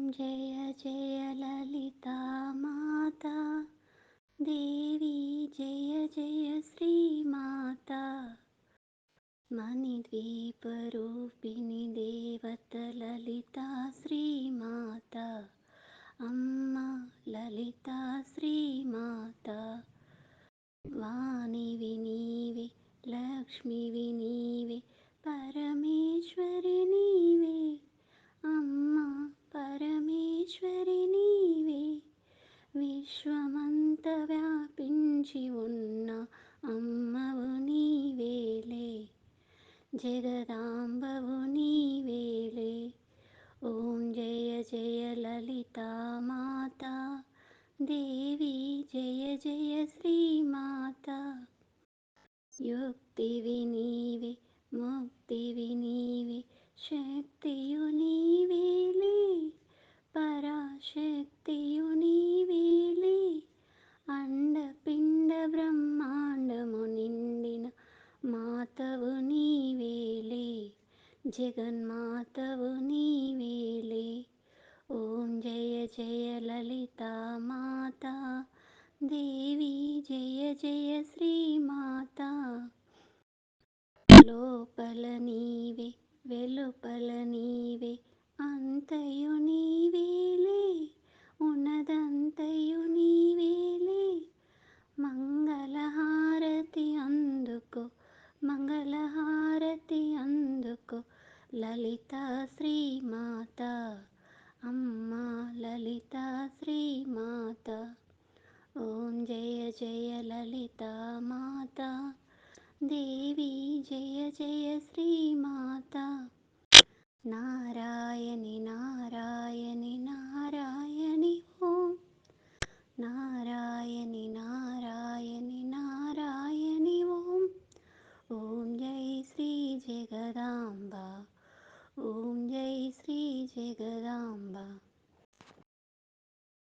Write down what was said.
जय जय ललिता माता देवी जय जय श्रीमाता मणिद्वीपरूपिणि देवत ललिता श्रीमाता अम्मा ललिता श्रीमाता वाणिवि नीवे लक्ष्मीवि नीवे परमेश्वरि नीवे अम्मा परमेश्वरि नीवे విశ్వమంత వ్యాపించి ఉన్న అమ్మవు నీవేలే జగదాంబవు నీవేలే ఓం జయ జయ లలితా మాతా దేవి జయ జయ శ్రీమాతా యుక్తివి నీవే ముక్తివి నీవే శక్తియు నీవేలే పరాశక్తియు నీవేలే అండపిండ బ్రహ్మాండము నిండిన మాతవు నీవేలే జగన్మాతవు నీవేలే ఓం జయ జయ లలితా మాతా దేవి జయ జయ శ్రీమాతా లోపల నీవే వెలుపల నీవే అంతయు నీవేలే ఉన్నదంతయు నీవేలే మంగళహారతి అందుకో మంగళహారతి అందుకో లలితా శ్రీమాత అమ్మా లలితా శ్రీమాత ఓం జయ జయ లలితా మాతా దేవి జయ జయ శ్రీమాత నారాయణి నారాయణి నారాయణి ఓం